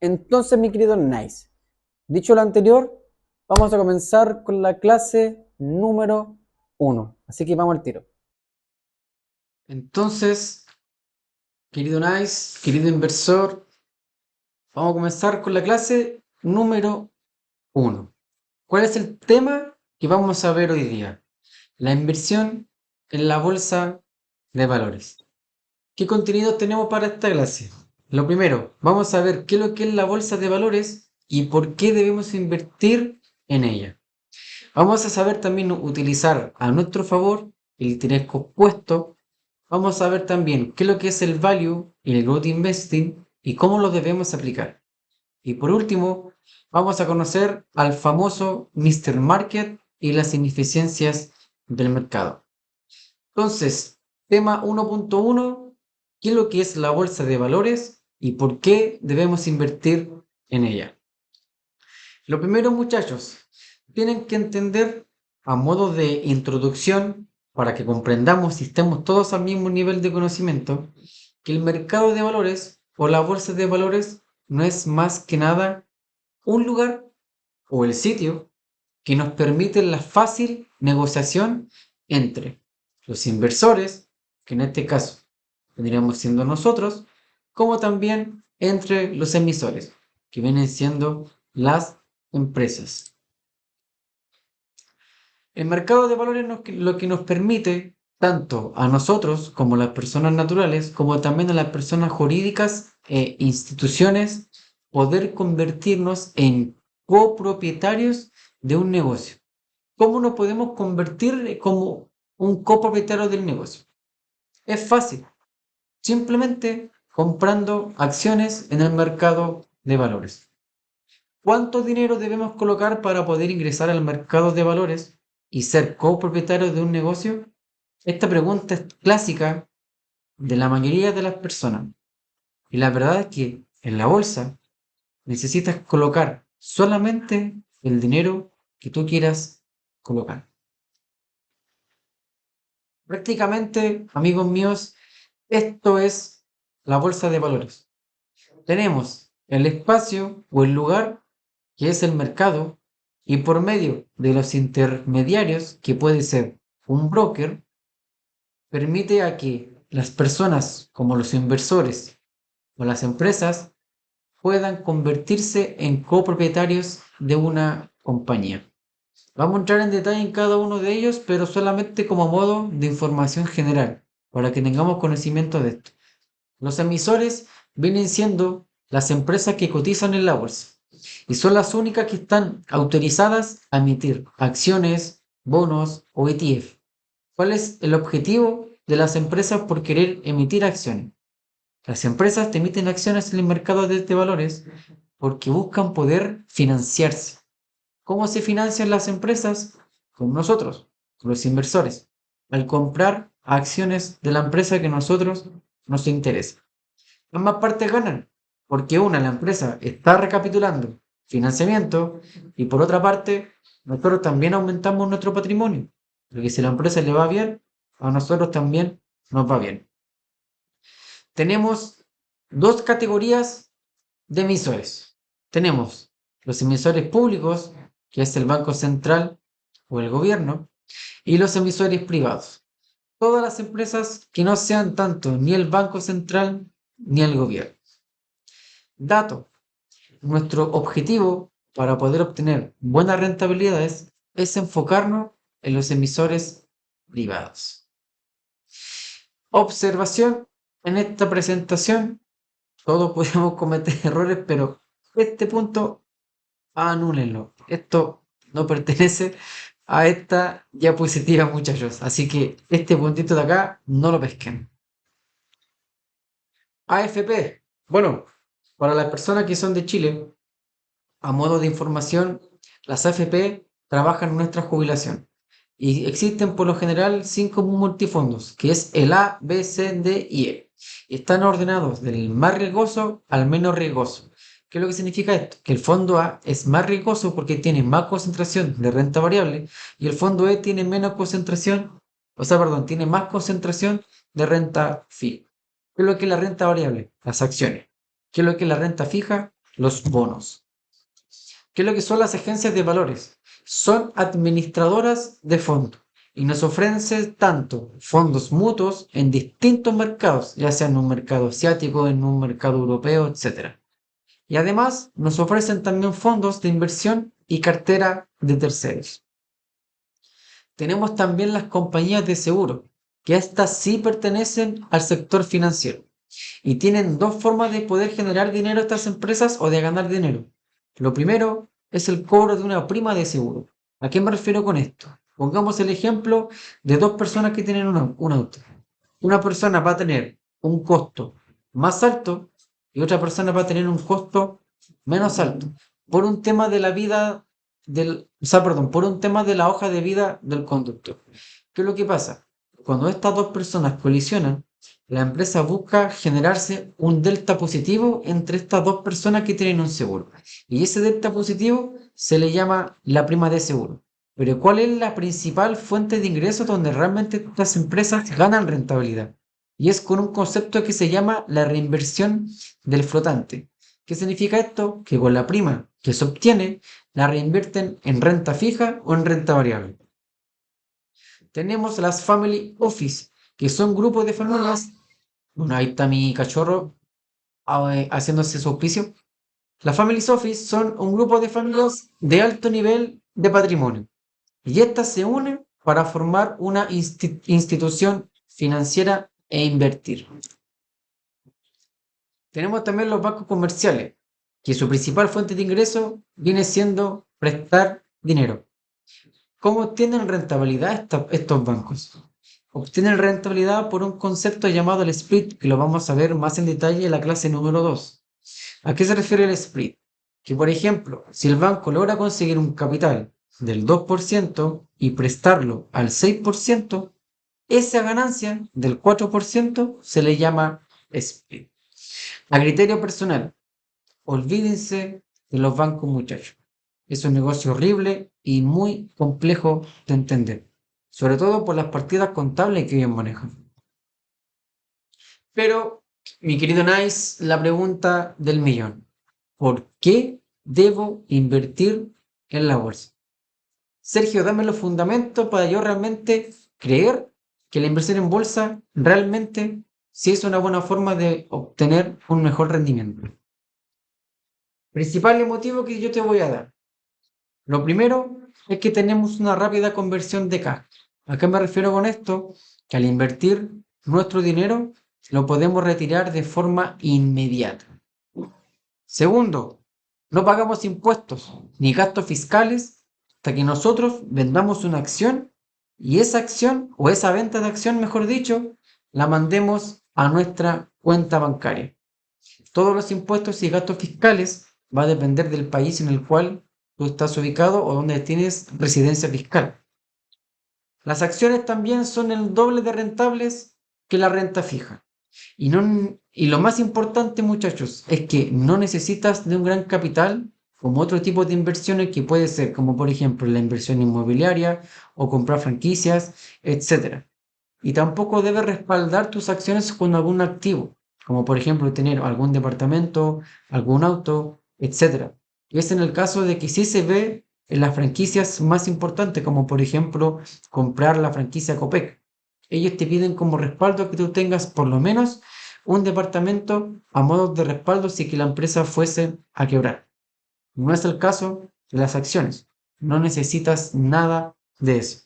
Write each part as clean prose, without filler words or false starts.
Entonces, mi querido Nice, dicho lo anterior, vamos a comenzar con la clase número 1. Así que vamos al tiro. Entonces, querido Nice, querido inversor, vamos a comenzar con la clase número 1. ¿Cuál es el tema que vamos a ver hoy día? La inversión en la bolsa de valores. ¿Qué contenidos tenemos para esta clase? Lo primero, vamos a ver qué es lo que es la bolsa de valores y por qué debemos invertir en ella. Vamos a saber también utilizar a nuestro favor el interés compuesto. Vamos a ver también qué es lo que es el value y el growth investing y cómo lo debemos aplicar. Y por último, vamos a conocer al famoso Mr. Market y las ineficiencias del mercado. Entonces, tema 1.1, ¿qué es lo que es la bolsa de valores y por qué debemos invertir en ella? Lo primero, muchachos, tienen que entender a modo de introducción, para que comprendamos y estemos todos al mismo nivel de conocimiento, que el mercado de valores o la bolsa de valores no es más que nada un lugar o el sitio que nos permite la fácil negociación entre los inversores, que en este caso vendríamos siendo nosotros, como también entre los emisores, que vienen siendo las empresas. El mercado de valores lo que nos permite, tanto a nosotros como a las personas naturales, como también a las personas jurídicas e instituciones, poder convertirnos en copropietarios de un negocio. ¿Cómo nos podemos convertir como un copropietario del negocio? Es fácil, simplemente comprando acciones en el mercado de valores. ¿Cuánto dinero debemos colocar para poder ingresar al mercado de valores y ser copropietario de un negocio? Esta pregunta es clásica de la mayoría de las personas. Y la verdad es que en la bolsa necesitas colocar solamente el dinero que tú quieras colocar. Prácticamente, amigos míos, esto es la bolsa de valores. Tenemos el espacio o el lugar que es el mercado y por medio de los intermediarios, que puede ser un broker, permite a que las personas como los inversores o las empresas puedan convertirse en copropietarios de una compañía. Vamos a entrar en detalle en cada uno de ellos, pero solamente como modo de información general, para que tengamos conocimiento de esto. Los emisores vienen siendo las empresas que cotizan en la bolsa y son las únicas que están autorizadas a emitir acciones, bonos o ETF. ¿Cuál es el objetivo de las empresas por querer emitir acciones? Las empresas te emiten acciones en el mercado de valores porque buscan poder financiarse. ¿Cómo se financian las empresas? Con nosotros, con los inversores, al comprar acciones de la empresa que a nosotros nos interesa. Ambas partes ganan, porque la empresa está recapitulando financiamiento y por otra parte, nosotros también aumentamos nuestro patrimonio, porque si a la empresa le va bien, a nosotros también nos va bien. Tenemos dos categorías de emisores. Tenemos los emisores públicos, que es el Banco Central o el gobierno, y los emisores privados. Todas las empresas que no sean tanto ni el Banco Central ni el gobierno. Dato. Nuestro objetivo para poder obtener buenas rentabilidades es enfocarnos en los emisores privados. Observación. En esta presentación todos podemos cometer errores, pero este punto anúlenlo. Esto no pertenece a esta diapositiva, muchachos. Así que este puntito de acá no lo pesquen. AFP. Bueno, para las personas que son de Chile, a modo de información, las AFP trabajan en nuestra jubilación y existen por lo general 5 multifondos, que es el A, B, C, D y E. Y están ordenados del más riesgoso al menos riesgoso. ¿Qué es lo que significa esto? Que el fondo A es más riesgoso porque tiene más concentración de renta variable y el fondo E tiene menos concentración, tiene más concentración de renta fija. ¿Qué es lo que es la renta variable? Las acciones. ¿Qué es lo que es la renta fija? los bonos. ¿Qué es lo que son las agencias de valores? Son administradoras de fondos y nos ofrecen tanto fondos mutuos en distintos mercados, ya sea en un mercado asiático, en un mercado europeo, etc. Y además nos ofrecen también fondos de inversión y cartera de terceros. Tenemos también las compañías de seguro, que estas sí pertenecen al sector financiero y tienen dos formas de poder generar dinero a estas empresas o de ganar dinero. Lo primero es el cobro de una prima de seguro. ¿A qué me refiero con esto? Pongamos el ejemplo de dos personas que tienen un auto. Una persona va a tener un costo más alto y otra persona va a tener un costo menos alto por un tema de la vida por un tema de la hoja de vida del conductor. ¿Qué es lo que pasa? Cuando estas dos personas colisionan, la empresa busca generarse un delta positivo entre estas dos personas que tienen un seguro. Y ese delta positivo se le llama la prima de seguro. Pero ¿cuál es la principal fuente de ingresos donde realmente estas empresas ganan rentabilidad? Y es con un concepto que se llama la reinversión del flotante. ¿Qué significa esto? Que con la prima que se obtiene, la reinvierten en renta fija o en renta variable. Tenemos las family office, que son grupos de familias. Bueno, ahí está mi cachorro haciéndose su auspicio. Las family office son un grupo de familias de alto nivel de patrimonio y estas se unen para formar una institución financiera e invertir. Tenemos también los bancos comerciales, que su principal fuente de ingreso viene siendo prestar dinero. ¿Cómo obtienen rentabilidad estos bancos? Obtienen rentabilidad por un concepto llamado el split, que lo vamos a ver más en detalle en la clase número 2. ¿A qué se refiere el split? Que, por ejemplo, si el banco logra conseguir un capital del 2% y prestarlo al 6%, esa ganancia del 4% se le llama split. A criterio personal, olvídense de los bancos, muchachos. Es un negocio horrible y muy complejo de entender, sobre todo por las partidas contables que ellos manejan. Pero, mi querido Nice, la pregunta del millón. ¿Por qué debo invertir en la bolsa? Sergio, dame los fundamentos para yo realmente creer que la inversión en bolsa realmente sí es una buena forma de obtener un mejor rendimiento. Principal motivo que yo te voy a dar. Lo primero es que tenemos una rápida conversión de cash. ¿A qué me refiero con esto? Que al invertir nuestro dinero lo podemos retirar de forma inmediata. Segundo, no pagamos impuestos ni gastos fiscales hasta que nosotros vendamos una acción y esa acción o esa venta de acción, mejor dicho, la mandemos a nuestra cuenta bancaria. Todos los impuestos y gastos fiscales va a depender del país en el cual tú estás ubicado o donde tienes residencia fiscal. Las acciones también son el doble de rentables que la renta fija. Y lo más importante, muchachos, es que no necesitas de un gran capital como otro tipo de inversiones que puede ser, como por ejemplo la inversión inmobiliaria o comprar franquicias, etc. Y tampoco debes respaldar tus acciones con algún activo, como por ejemplo tener algún departamento, algún auto, etc. Y es en el caso de que sí se ve en las franquicias más importantes, como por ejemplo comprar la franquicia Copec. Ellos te piden como respaldo que tú tengas por lo menos un departamento a modo de respaldo si que la empresa fuese a quebrar. No es el caso de las acciones. No necesitas nada de eso.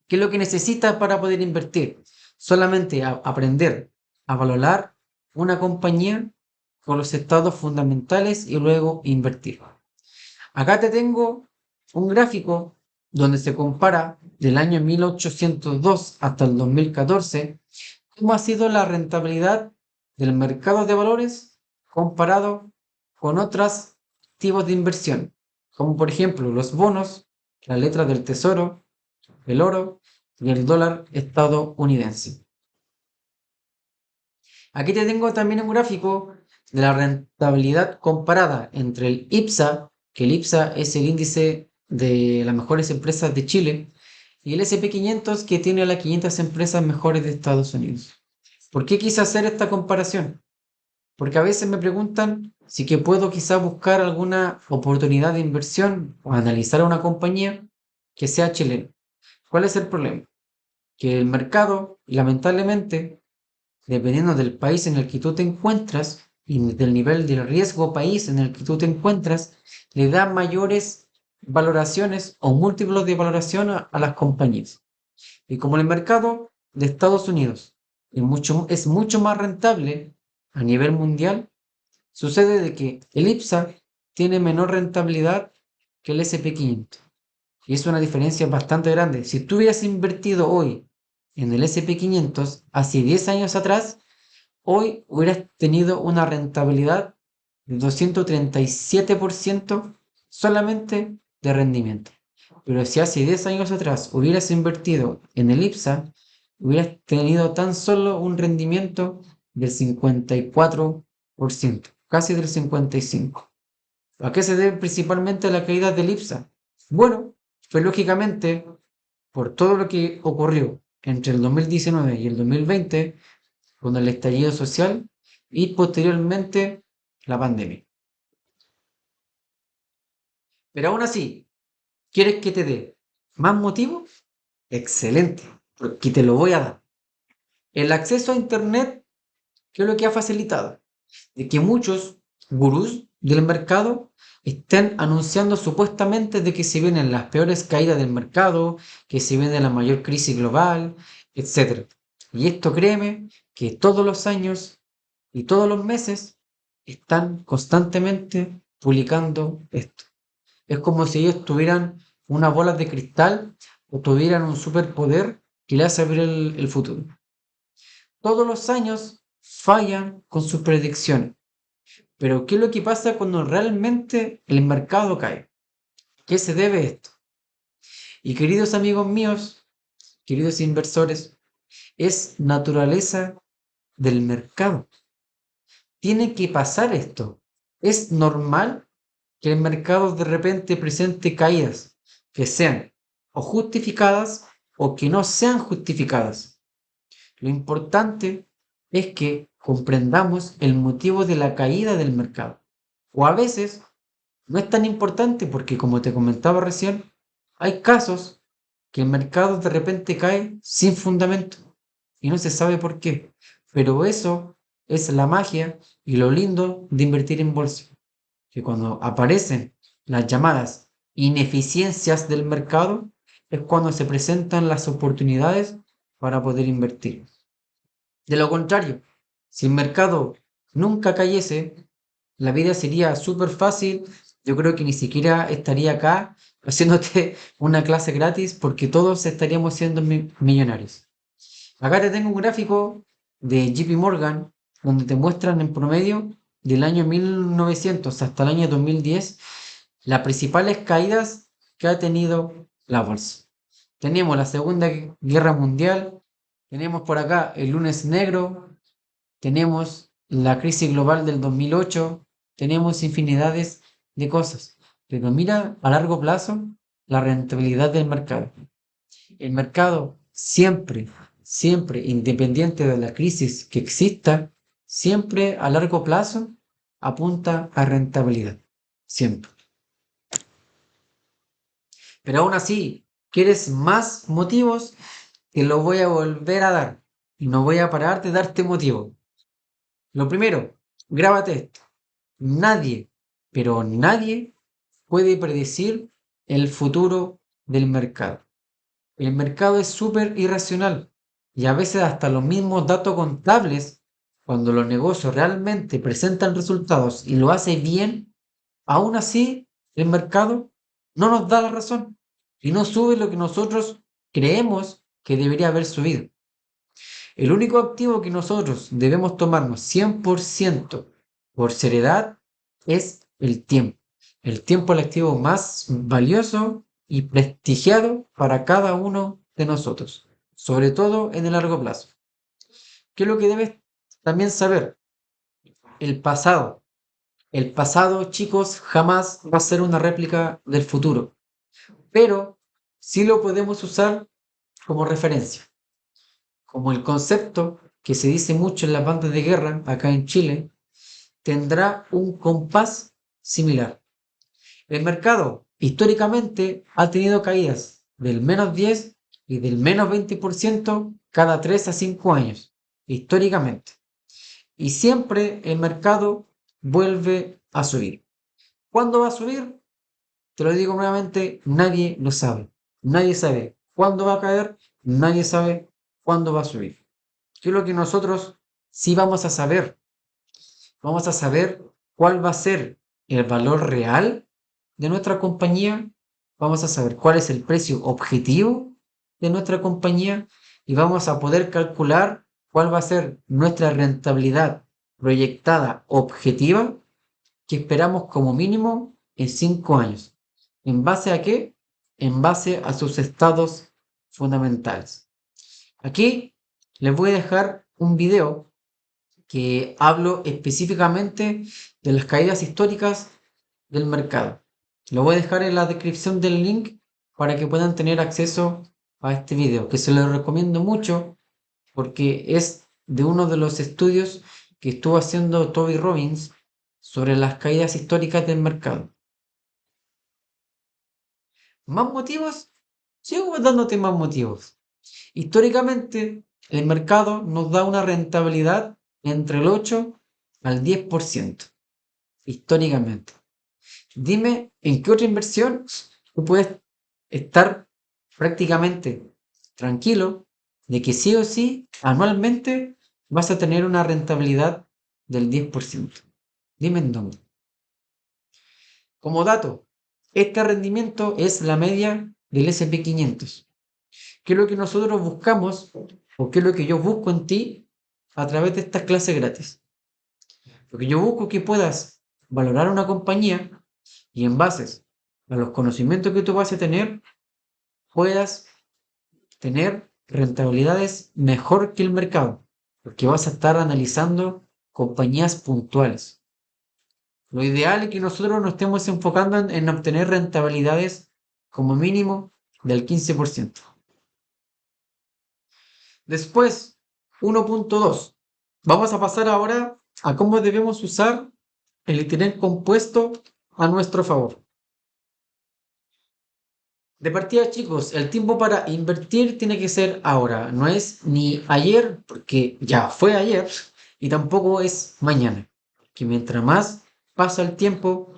¿Qué es lo que necesitas para poder invertir? Solamente aprender a valorar una compañía con los estados fundamentales y luego invertir. Acá te tengo un gráfico donde se compara del año 1802 hasta el 2014 cómo ha sido la rentabilidad del mercado de valores comparado con otros tipos de inversión, como por ejemplo los bonos, las letras del tesoro, el oro y el dólar estadounidense. Aquí te tengo también un gráfico de la rentabilidad comparada entre el IPSA, que el IPSA es el índice de las mejores empresas de Chile, y el SP500, que tiene a las 500 empresas mejores de Estados Unidos. ¿Por qué quise hacer esta comparación? Porque a veces me preguntan Así que puedo quizás buscar alguna oportunidad de inversión o analizar a una compañía que sea chilena. ¿Cuál es el problema? Que el mercado, lamentablemente, dependiendo del país en el que tú te encuentras y del nivel de riesgo país en el que tú te encuentras, le da mayores valoraciones o múltiplos de valoración a las compañías. Y como el mercado de Estados Unidos es mucho más rentable a nivel mundial, sucede de que el IPSA tiene menor rentabilidad que el SP500. Y es una diferencia bastante grande. Si tú hubieras invertido hoy en el SP500 hace 10 años atrás, hoy hubieras tenido una rentabilidad de 237% solamente de rendimiento. Pero si hace 10 años atrás hubieras invertido en el IPSA, hubieras tenido tan solo un rendimiento del 54%, casi del 55%. ¿A qué se debe principalmente la caída del IPSA? Bueno, pues lógicamente, por todo lo que ocurrió entre el 2019 y el 2020, con el estallido social y posteriormente la pandemia. Pero aún así, ¿quieres que te dé más motivos? Excelente, porque te lo voy a dar. El acceso a Internet, ¿qué es lo que ha facilitado? De que muchos gurús del mercado estén anunciando supuestamente de que se vienen las peores caídas del mercado, que se viene la mayor crisis global, etc. Y esto créeme que todos los años y todos los meses están constantemente publicando esto. Es como si ellos tuvieran unas bolas de cristal o tuvieran un superpoder que le hace ver el futuro. Todos los años fallan con sus predicciones. Pero ¿qué es lo que pasa cuando realmente el mercado cae? ¿Qué se debe esto? Y queridos amigos míos, queridos inversores, es naturaleza del mercado. Tiene que pasar esto. Es normal que el mercado de repente presente caídas que sean o justificadas o que no sean justificadas. Lo importante es que comprendamos el motivo de la caída del mercado. O a veces no es tan importante porque, como te comentaba recién, hay casos que el mercado de repente cae sin fundamento y no se sabe por qué. Pero eso es la magia y lo lindo de invertir en bolsa, que cuando aparecen las llamadas ineficiencias del mercado es cuando se presentan las oportunidades para poder invertir. De lo contrario, si el mercado nunca cayese, la vida sería súper fácil. Yo creo que ni siquiera estaría acá haciéndote una clase gratis porque todos estaríamos siendo millonarios. Acá te tengo un gráfico de JP Morgan donde te muestran en promedio del año 1900 hasta el año 2010 las principales caídas que ha tenido la bolsa. Tenemos la Segunda Guerra Mundial, tenemos por acá el lunes negro, tenemos la crisis global del 2008, tenemos infinidades de cosas. Pero mira a largo plazo la rentabilidad del mercado. El mercado siempre, siempre, independiente de la crisis que exista, siempre a largo plazo apunta a rentabilidad. Siempre. Pero aún así, ¿quieres más motivos? Te lo voy a volver a dar. Y no voy a parar de darte motivos. Lo primero, grábate esto. Nadie, pero nadie puede predecir el futuro del mercado. El mercado es súper irracional y a veces hasta los mismos datos contables, cuando los negocios realmente presentan resultados y lo hace bien, aún así el mercado no nos da la razón y no sube lo que nosotros creemos que debería haber subido. El único activo que nosotros debemos tomarnos 100% por seriedad es el tiempo. El tiempo es el activo más valioso y prestigiado para cada uno de nosotros, sobre todo en el largo plazo. ¿Qué es lo que debes también saber? El pasado. El pasado, chicos, jamás va a ser una réplica del futuro, pero sí lo podemos usar como referencia. Como el concepto que se dice mucho en las bandas de guerra acá en Chile, tendrá un compás similar. El mercado históricamente ha tenido caídas del -10 y del -20% cada 3 a 5 años, históricamente. Y siempre el mercado vuelve a subir. ¿Cuándo va a subir? Te lo digo nuevamente, nadie lo sabe. Nadie sabe cuándo va a caer, nadie sabe cuándo va a subir. ¿Qué es lo que nosotros sí vamos a saber? Vamos a saber cuál va a ser el valor real de nuestra compañía, vamos a saber cuál es el precio objetivo de nuestra compañía y vamos a poder calcular cuál va a ser nuestra rentabilidad proyectada objetiva que esperamos como mínimo en 5 años. ¿En base a qué? En base a sus estados fundamentales. Aquí les voy a dejar un video que hablo específicamente de las caídas históricas del mercado. Lo voy a dejar en la descripción del link para que puedan tener acceso a este video, que se lo recomiendo mucho porque es de uno de los estudios que estuvo haciendo Toby Robbins sobre las caídas históricas del mercado. ¿Más motivos? Sigo dándote más motivos. Históricamente, el mercado nos da una rentabilidad entre el 8 al 10%. Históricamente. Dime en qué otra inversión tú puedes estar prácticamente tranquilo de que sí o sí anualmente vas a tener una rentabilidad del 10%. Dime en dónde. Como dato, este rendimiento es la media del S&P 500. ¿Qué es lo que nosotros buscamos o qué es lo que yo busco en ti a través de estas clases gratis? Lo que yo busco es que puedas valorar una compañía y en base a los conocimientos que tú vas a tener, puedas tener rentabilidades mejor que el mercado, porque vas a estar analizando compañías puntuales. Lo ideal es que nosotros nos estemos enfocando en obtener rentabilidades como mínimo del 15%. Después, 1.2. Vamos a pasar ahora a cómo debemos usar el interés compuesto a nuestro favor. De partida, chicos, el tiempo para invertir tiene que ser ahora. No es ni ayer, porque ya fue ayer, y tampoco es mañana. Que mientras más pasa el tiempo,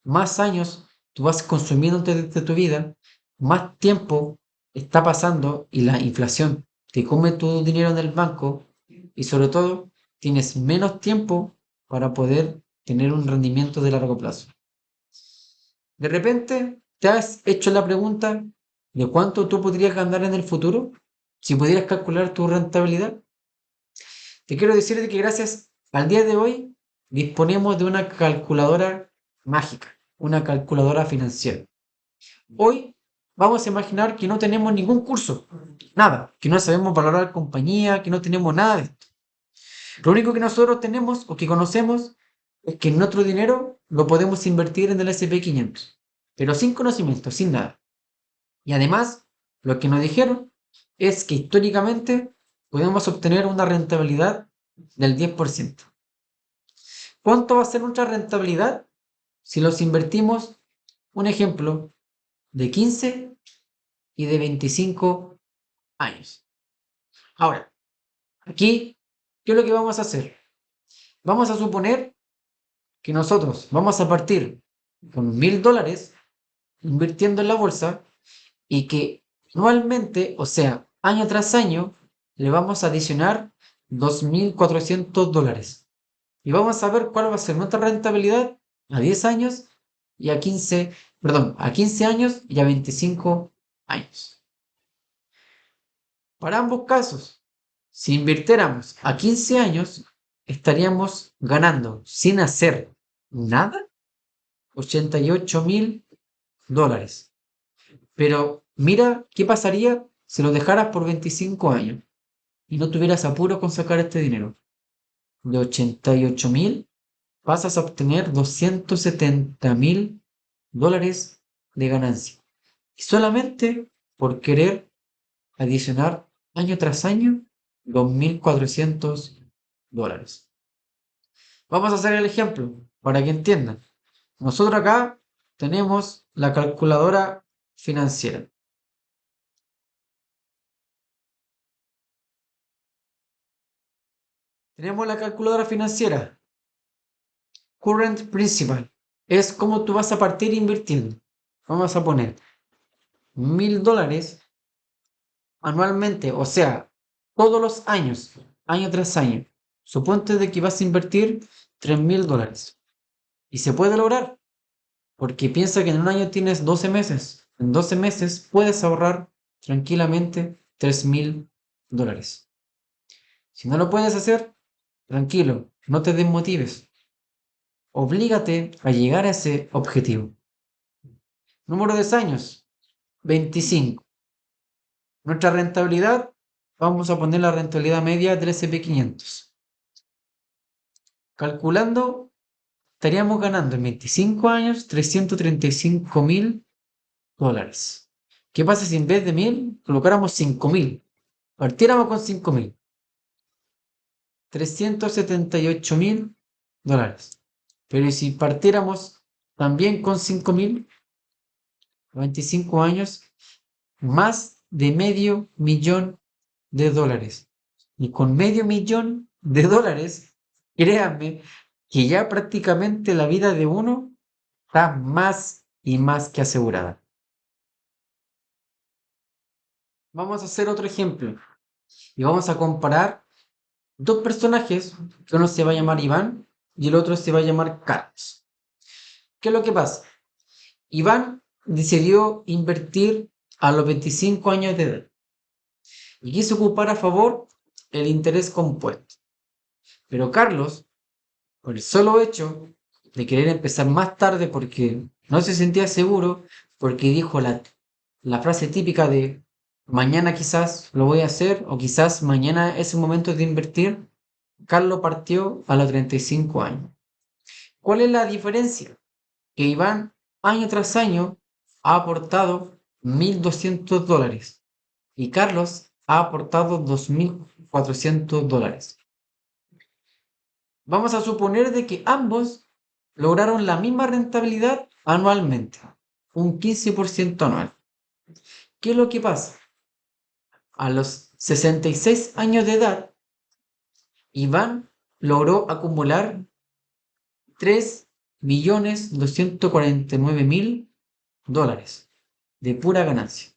más años tú vas consumiendo de tu vida, más tiempo está pasando y la inflación te come tu dinero en el banco y sobre todo tienes menos tiempo para poder tener un rendimiento de largo plazo. De repente, ¿te has hecho la pregunta de cuánto tú podrías ganar en el futuro si pudieras calcular tu rentabilidad? Te quiero decir que gracias al día de hoy disponemos de una calculadora mágica, una calculadora financiera. Hoy vamos a imaginar que no tenemos ningún curso, nada, que no sabemos valorar compañía, que no tenemos nada de esto. Lo único que nosotros tenemos o que conocemos es que nuestro dinero lo podemos invertir en el S&P 500, pero sin conocimiento, sin nada. Y además, lo que nos dijeron es que históricamente podemos obtener una rentabilidad del 10%. ¿Cuánto va a ser nuestra rentabilidad si los invertimos, un ejemplo, de 15 y de 25 años? Ahora, aquí, ¿qué es lo que vamos a hacer? Vamos a suponer que nosotros vamos a partir con $1.000 invirtiendo en la bolsa y que anualmente, o sea, año tras año, le vamos a adicionar $2.400. Y vamos a ver cuál va a ser nuestra rentabilidad a 10 años y a 15, perdón, a 15 años y a 25 años. Para ambos casos, si invirtiéramos a 15 años, estaríamos ganando sin hacer nada $88.000. Pero mira qué pasaría si lo dejaras por 25 años y no tuvieras apuro con sacar este dinero. De 88.000 pasas a obtener $270.000 de ganancia. Y solamente por querer adicionar año tras año $2.400. Vamos a hacer el ejemplo para que entiendan. Nosotros acá tenemos la calculadora financiera. Tenemos la calculadora financiera. Current Principal. Es como tú vas a partir invirtiendo. Vamos a poner $1000 anualmente, o sea, todos los años, año tras año. Suponte de que vas a invertir $3000. Y se puede lograr, porque piensa que en un año tienes 12 meses. En 12 meses puedes ahorrar tranquilamente $3000. Si no lo puedes hacer, tranquilo, no te desmotives. Oblígate a llegar a ese objetivo. Número de años, 25. Nuestra rentabilidad, vamos a poner la rentabilidad media del S&P 500. Calculando, estaríamos ganando en 25 años $335.000. ¿Qué pasa si en vez de 1000 colocáramos 5000? Partiéramos con 5000. $378.000. Pero ¿y si partiéramos también con 5000? 25 años, más de $500.000. Y con $500.000, créanme que ya prácticamente la vida de uno está más y más que asegurada. Vamos a hacer otro ejemplo y vamos a comparar dos personajes, que uno se va a llamar Iván y el otro se va a llamar Carlos. ¿Qué es lo que pasa? Iván decidió invertir a los 25 años de edad y quiso ocupar a favor el interés compuesto. Pero Carlos, por el solo hecho de querer empezar más tarde porque no se sentía seguro, porque dijo la frase típica de mañana quizás lo voy a hacer o quizás mañana es el momento de invertir, Carlos partió a los 35 años. ¿Cuál es la diferencia? Que Iván año tras año ha aportado $1200 y Carlos ha aportado $2400. Vamos a suponer de que ambos lograron la misma rentabilidad anualmente, un 15% anual. ¿Qué es lo que pasa? A los 66 años de edad, Iván logró acumular $3.249.000 de pura ganancia.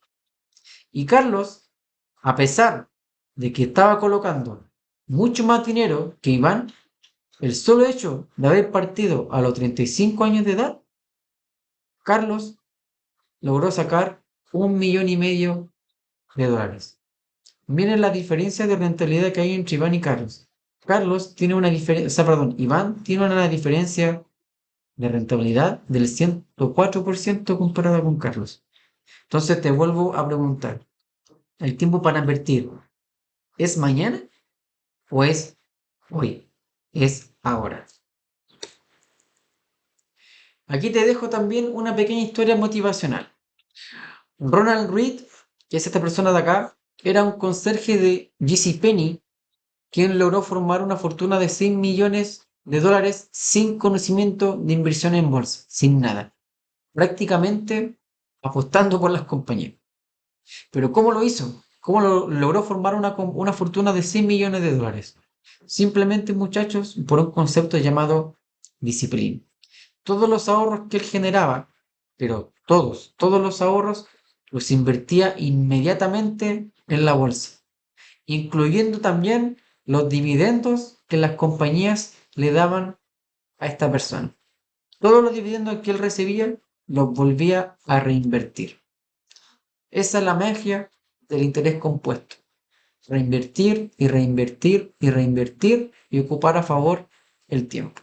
Y Carlos, a pesar de que estaba colocando mucho más dinero que Iván, el solo hecho de haber partido a los 35 años de edad, Carlos logró sacar $1.500.000. Miren la diferencia de rentabilidad que hay entre Iván y Carlos. Carlos tiene una diferencia, o sea, perdón, Iván tiene una diferencia de rentabilidad del 104% comparado con Carlos. Entonces te vuelvo a preguntar, ¿el tiempo para invertir es mañana o es hoy? Es ahora. Aquí te dejo también una pequeña historia motivacional. Ronald Reed, que es esta persona de acá, era un conserje de JCPenney, quien logró formar una fortuna de $100 millones sin conocimiento de inversión en bolsa, sin nada. Prácticamente apostando por las compañías. Pero ¿cómo lo hizo? ¿Cómo logró formar una fortuna de $100 millones? Simplemente, muchachos, por un concepto llamado disciplina. Todos los ahorros que él generaba, pero todos los ahorros los invertía inmediatamente en la bolsa, incluyendo también los dividendos que las compañías le daban a esta persona. Todos los dividendos que él recibía los volvía a reinvertir. Esa es la magia del interés compuesto. Reinvertir y reinvertir y reinvertir y ocupar a favor el tiempo.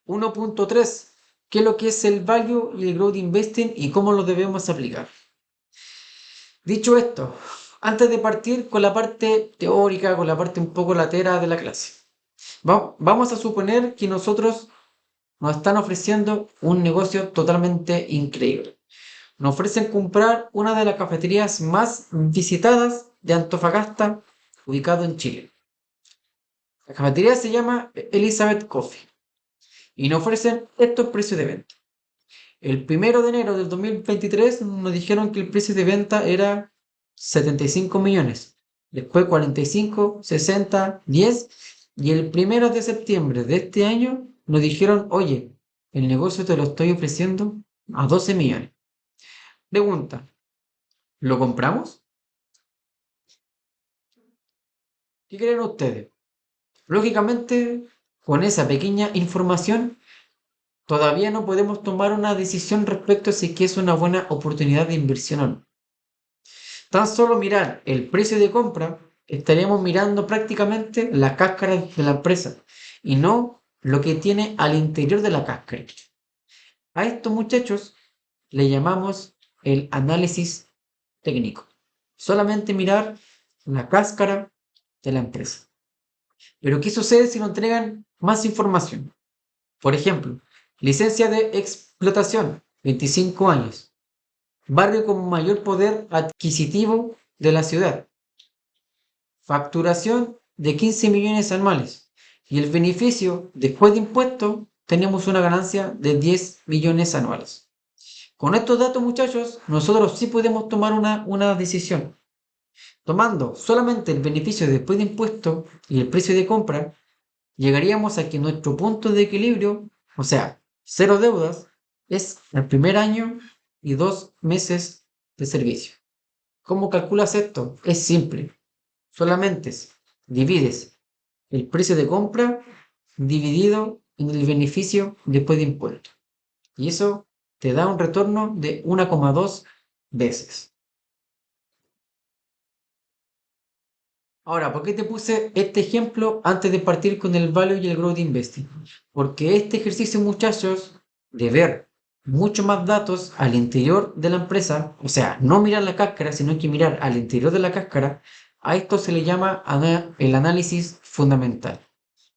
1.3. ¿Qué es lo que es el Value y el Growth Investing y cómo lo debemos aplicar? Dicho esto, antes de partir con la parte teórica, con la parte un poco latera de la clase, vamos a suponer que nosotros nos están ofreciendo un negocio totalmente increíble. Nos ofrecen comprar una de las cafeterías más visitadas de Antofagasta, ubicado en Chile. La cafetería se llama Elizabeth Coffee y nos ofrecen estos precios de venta. El 1 de enero del 2023 nos dijeron que el precio de venta era 75 millones, después 45, 60, 10 y el 1 de septiembre de este año nos dijeron, oye, el negocio te lo estoy ofreciendo a 12 millones. Pregunta, ¿lo compramos? ¿Qué creen ustedes? Lógicamente, con esa pequeña información, todavía no podemos tomar una decisión respecto a si es una buena oportunidad de inversión o no. Tan solo mirar el precio de compra, estaríamos mirando prácticamente la cáscara de la empresa y no lo que tiene al interior de la cáscara. A estos muchachos le llamamos el análisis técnico. Solamente mirar la cáscara de la empresa. Pero ¿qué sucede si nos entregan más información? Por ejemplo, licencia de explotación, 25 años. Barrio con mayor poder adquisitivo de la ciudad. Facturación de 15 millones anuales. Y el beneficio después de impuestos tenemos una ganancia de 10 millones anuales. Con estos datos, muchachos, nosotros sí podemos tomar una decisión. Tomando solamente el beneficio después de impuestos y el precio de compra, llegaríamos a que nuestro punto de equilibrio, o sea, cero deudas, es el primer año y 2 meses de servicio. ¿Cómo calculas esto? Es simple. Solamente divides el precio de compra dividido en el beneficio después de impuestos. Y eso te da un retorno de 1,2 veces. Ahora, ¿por qué te puse este ejemplo antes de partir con el Value y el Growth Investing? Porque este ejercicio, muchachos, de ver mucho más datos al interior de la empresa, o sea, no mirar la cáscara, sino que mirar al interior de la cáscara, a esto se le llama el análisis fundamental.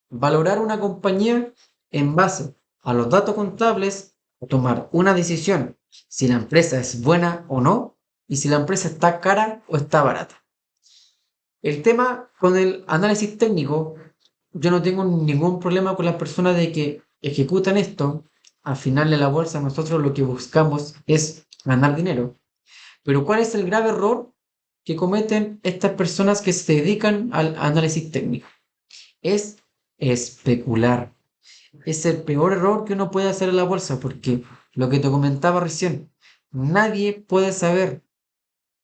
Valorar una compañía en base a los datos contables, tomar una decisión si la empresa es buena o no, y si la empresa está cara o está barata. El tema con el análisis técnico, yo no tengo ningún problema con las personas de que ejecutan esto. Al final de la bolsa nosotros lo que buscamos es ganar dinero. Pero ¿cuál es el grave error que cometen estas personas que se dedican al análisis técnico? Es especular. Es el peor error que uno puede hacer en la bolsa porque lo que te comentaba recién, nadie puede saber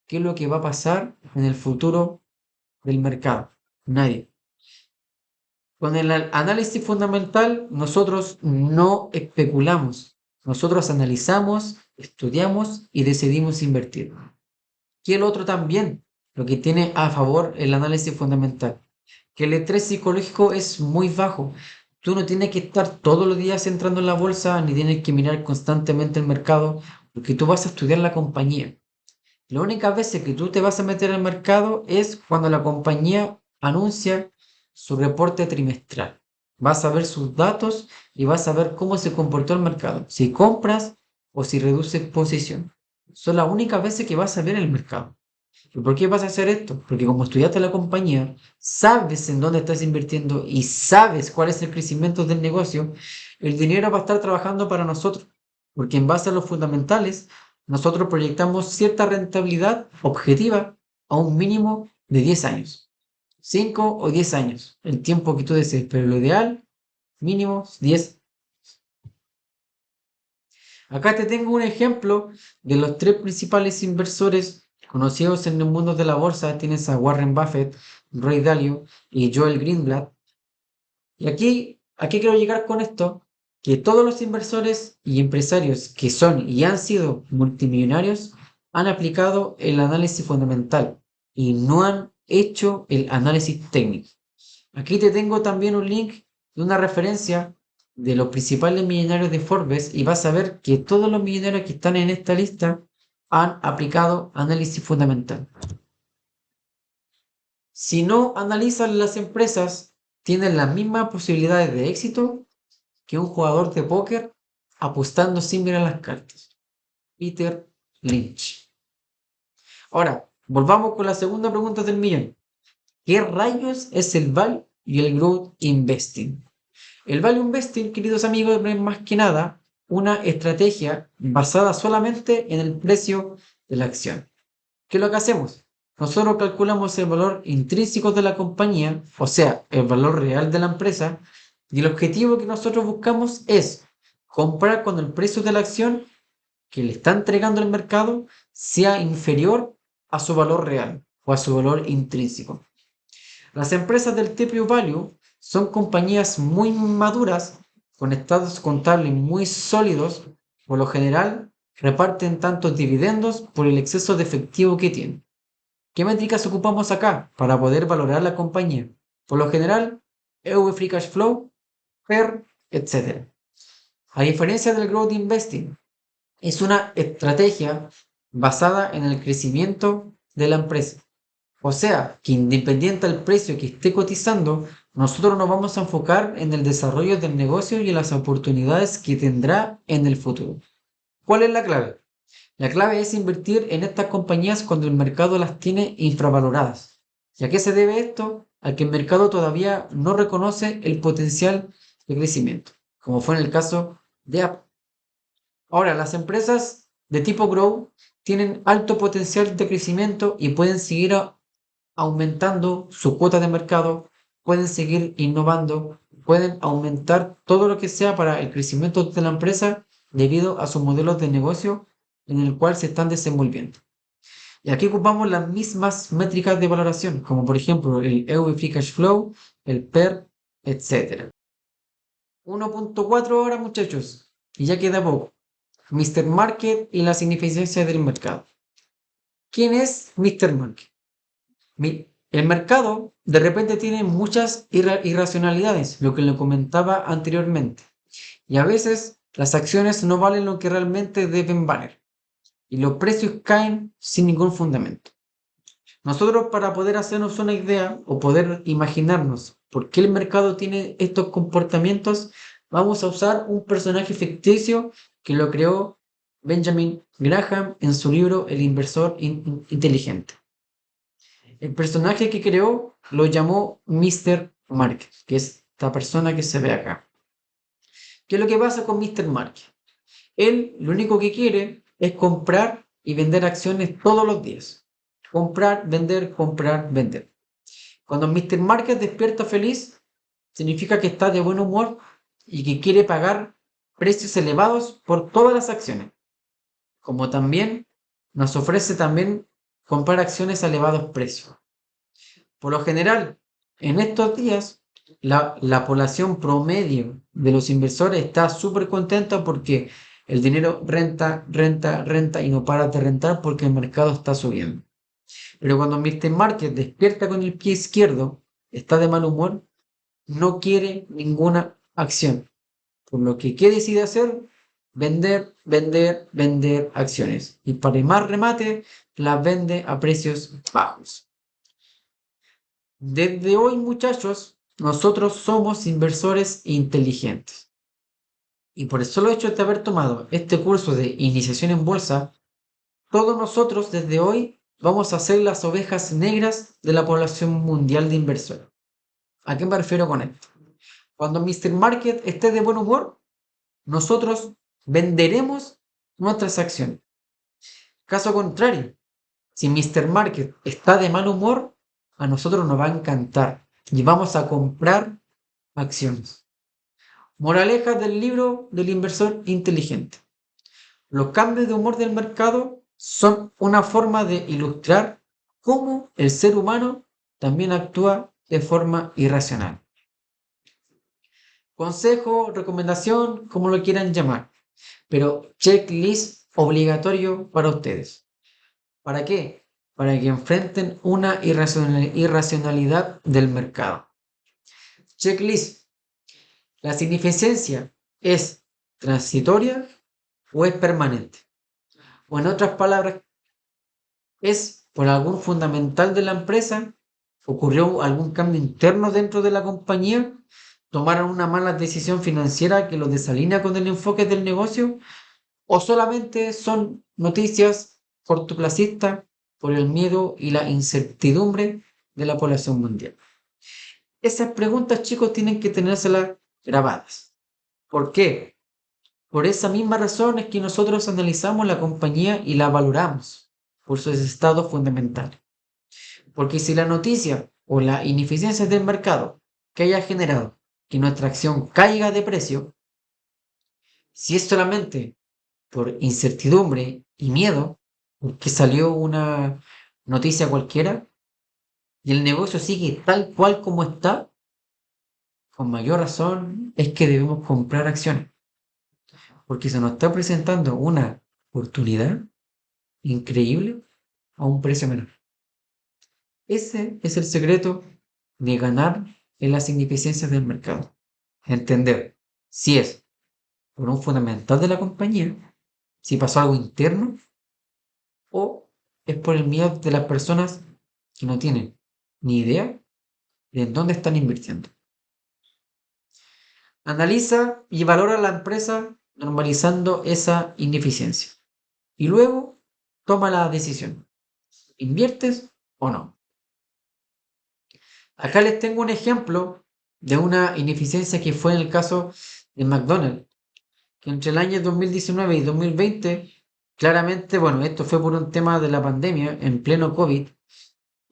qué es lo que va a pasar en el futuro del mercado. Nadie. Con el análisis fundamental, nosotros no especulamos. Nosotros analizamos, estudiamos y decidimos invertir. Y el otro también, lo que tiene a favor el análisis fundamental, que el estrés psicológico es muy bajo. Tú no tienes que estar todos los días entrando en la bolsa, ni tienes que mirar constantemente el mercado, porque tú vas a estudiar la compañía. La única vez que tú te vas a meter al mercado es cuando la compañía anuncia su reporte trimestral. Vas a ver sus datos y vas a ver cómo se comportó el mercado, si compras o si reduces posición. Son las únicas veces que vas a ver el mercado. ¿Y por qué vas a hacer esto? Porque como estudiaste la compañía, sabes en dónde estás invirtiendo y sabes cuál es el crecimiento del negocio, el dinero va a estar trabajando para nosotros. Porque en base a los fundamentales, nosotros proyectamos cierta rentabilidad objetiva a un mínimo de 10 años. 5 o 10 años, el tiempo que tú desees, pero lo ideal, mínimo 10. Acá te tengo un ejemplo de los tres principales inversores conocidos en el mundo de la bolsa. Tienes a Warren Buffett, Ray Dalio y Joel Greenblatt. Y aquí, ¿a qué quiero llegar con esto? Que todos los inversores y empresarios que son y han sido multimillonarios han aplicado el análisis fundamental y no han hecho el análisis técnico. Aquí te tengo también un link de una referencia de los principales millonarios de Forbes y vas a ver que todos los millonarios que están en esta lista han aplicado análisis fundamental. Si no analizan las empresas, tienen las mismas posibilidades de éxito que un jugador de póker apostando sin mirar las cartas. Peter Lynch. Ahora, volvamos con la segunda pregunta del millón. ¿Qué rayos es el value y el growth investing. El value investing, queridos amigos, no es más que nada una estrategia basada solamente en el precio de la acción. ¿Qué es lo que hacemos? Nosotros calculamos el valor intrínseco de la compañía, o sea, el valor real de la empresa, y el objetivo que nosotros buscamos es comprar cuando el precio de la acción que le está entregando el mercado sea inferior a su valor real o a su valor intrínseco. Las empresas del TPU Value son compañías muy maduras, con estados contables muy sólidos, por lo general reparten tantos dividendos por el exceso de efectivo que tienen. ¿Qué métricas ocupamos acá para poder valorar la compañía? Por lo general, EV Free Cash Flow, PER, etc. A diferencia del Growth Investing, es una estrategia basada en el crecimiento de la empresa. O sea, que independiente del precio que esté cotizando, nosotros nos vamos a enfocar en el desarrollo del negocio y en las oportunidades que tendrá en el futuro. ¿Cuál es la clave? La clave es invertir en estas compañías cuando el mercado las tiene infravaloradas. ¿Y a qué se debe esto? A que el mercado todavía no reconoce el potencial de crecimiento, como fue en el caso de Apple. Ahora, las empresas de tipo Grow tienen alto potencial de crecimiento y pueden seguir aumentando su cuota de mercado, pueden seguir innovando, pueden aumentar todo lo que sea para el crecimiento de la empresa debido a sus modelos de negocio en el cual se están desenvolviendo. Y aquí ocupamos las mismas métricas de valoración, como por ejemplo el EV Free Cash Flow, el PER, etc. 1.4 horas, muchachos, y ya queda poco. Mr. Market y las ineficiencias del mercado. ¿Quién es Mr. Market? El mercado de repente tiene muchas irracionalidades, lo que le comentaba anteriormente. Y a veces las acciones no valen lo que realmente deben valer. Y los precios caen sin ningún fundamento. Nosotros, para poder hacernos una idea o poder imaginarnos por qué el mercado tiene estos comportamientos, vamos a usar un personaje ficticio que lo creó Benjamin Graham en su libro El inversor inteligente. El personaje que creó lo llamó Mr. Market, que es esta persona que se ve acá. ¿Qué es lo que pasa con Mr. Market? Él lo único que quiere es comprar y vender acciones todos los días. Comprar, vender. Cuando Mr. Market despierta feliz, significa que está de buen humor y que quiere pagar precios elevados por todas las acciones. Como también nos ofrece también comprar acciones a elevados precios. Por lo general, en estos días, la población promedio de los inversores está súper contenta porque el dinero renta y no para de rentar porque el mercado está subiendo. Pero cuando Mr. Market despierta con el pie izquierdo, está de mal humor, no quiere ninguna acción. Por lo que, ¿qué decide hacer? Vender acciones. Y para el más remate, las vende a precios bajos. Desde hoy, muchachos, nosotros somos inversores inteligentes. Y por el solo hecho de haber tomado este curso de iniciación en bolsa, todos nosotros desde hoy vamos a ser las ovejas negras de la población mundial de inversores. ¿A qué me refiero con esto? Cuando Mr. Market esté de buen humor, nosotros venderemos nuestras acciones. Caso contrario, si Mr. Market está de mal humor, a nosotros nos va a encantar y vamos a comprar acciones. Moraleja del libro del inversor inteligente. Los cambios de humor del mercado son una forma de ilustrar cómo el ser humano también actúa de forma irracional. Consejo, recomendación, como lo quieran llamar, pero checklist obligatorio para ustedes. ¿Para qué? Para que enfrenten una irracionalidad del mercado. Checklist. ¿La significancia es transitoria o es permanente? O en otras palabras, ¿es por algún fundamental de la empresa? ¿Ocurrió algún cambio interno dentro de la compañía? ¿Tomaron una mala decisión financiera que los desalinea con el enfoque del negocio? ¿O solamente son noticias cortoplacistas por el miedo y la incertidumbre de la población mundial? Esas preguntas, chicos, tienen que tenérselas grabadas. ¿Por qué? Por esa misma razón es que nosotros analizamos la compañía y la valoramos por sus estados fundamentales. Porque si la noticia o la ineficiencia del mercado que haya generado que nuestra acción caiga de precio, si es solamente por incertidumbre y miedo, porque salió una noticia cualquiera y el negocio sigue tal cual como está, con mayor razón es que debemos comprar acciones, porque se nos está presentando una oportunidad increíble a un precio menor. Ese es el secreto de ganar en las ineficiencias del mercado. Entender si es por un fundamental de la compañía, si pasó algo interno, o es por el miedo de las personas que no tienen ni idea de en dónde están invirtiendo. Analiza y valora la empresa normalizando esa ineficiencia. Y luego toma la decisión. ¿Inviertes o no? Acá les tengo un ejemplo de una ineficiencia que fue en el caso de McDonald's, que entre el año 2019 y 2020, claramente, bueno, esto fue por un tema de la pandemia, en pleno COVID,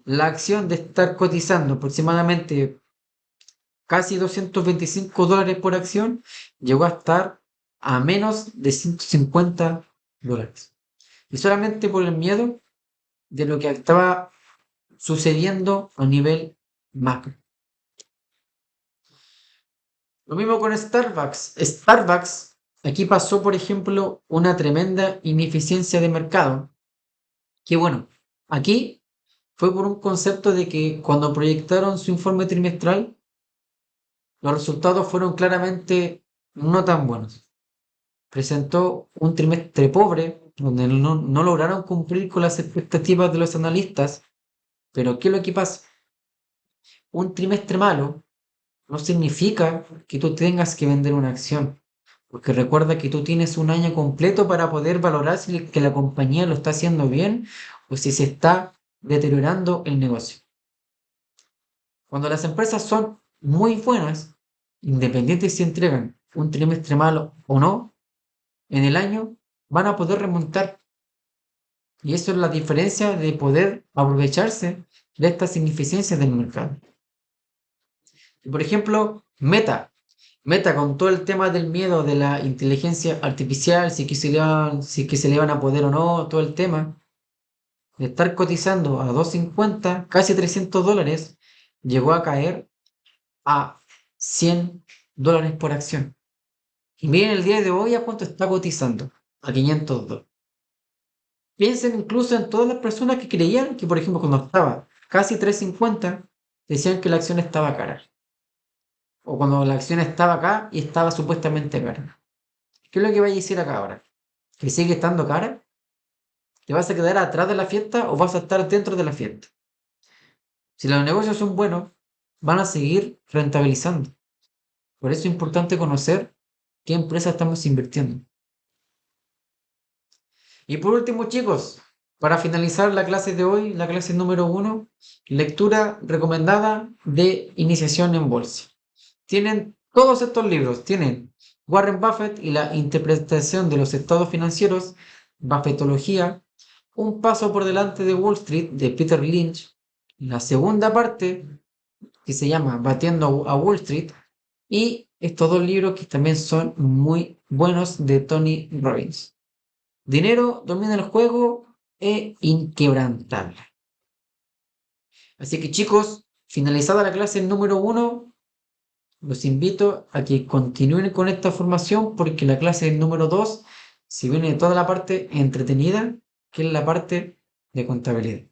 la acción de estar cotizando aproximadamente casi $225 por acción, llegó a estar a menos de $150. Y solamente por el miedo de lo que estaba sucediendo a nivel macro. Lo mismo con Starbucks. Starbucks, aquí pasó, por ejemplo, una tremenda ineficiencia de mercado. Que bueno, aquí fue por un concepto de que cuando proyectaron su informe trimestral, los resultados fueron claramente no tan buenos. Presentó un trimestre pobre, donde no lograron cumplir con las expectativas de los analistas. Pero ¿qué es lo que pasa? Un trimestre malo no significa que tú tengas que vender una acción, porque recuerda que tú tienes un año completo para poder valorar si que la compañía lo está haciendo bien o si se está deteriorando el negocio. Cuando las empresas son muy buenas, independientes si entregan un trimestre malo o no, en el año van a poder remontar. Y eso es la diferencia de poder aprovecharse de estas ineficiencias del mercado. Y por ejemplo, Meta con todo el tema del miedo de la inteligencia artificial, si que se le van a poder o no, todo el tema de estar cotizando a 250, casi $300, llegó a caer a $100 por acción. Y miren el día de hoy a cuánto está cotizando, a $500. Piensen incluso en todas las personas que creían que, por ejemplo, cuando estaba casi 350, decían que la acción estaba cara. O cuando la acción estaba acá y estaba supuestamente cara. ¿Qué es lo que va a decir acá ahora? ¿Que sigue estando cara? ¿Te vas a quedar atrás de la fiesta o vas a estar dentro de la fiesta? Si los negocios son buenos, van a seguir rentabilizando. Por eso es importante conocer qué empresa estamos invirtiendo. Y por último, chicos, para finalizar la clase de hoy, la clase número 1, lectura recomendada de iniciación en bolsa. Tienen todos estos libros, tienen Warren Buffett y la interpretación de los estados financieros, Buffettología, Un paso por delante de Wall Street de Peter Lynch, la segunda parte que se llama Batiendo a Wall Street y estos dos libros que también son muy buenos de Tony Robbins. Dinero domina el juego e inquebrantable. Así que chicos, finalizada la clase número 1, los invito a que continúen con esta formación porque la clase número 2 se viene toda la parte entretenida, que es la parte de contabilidad.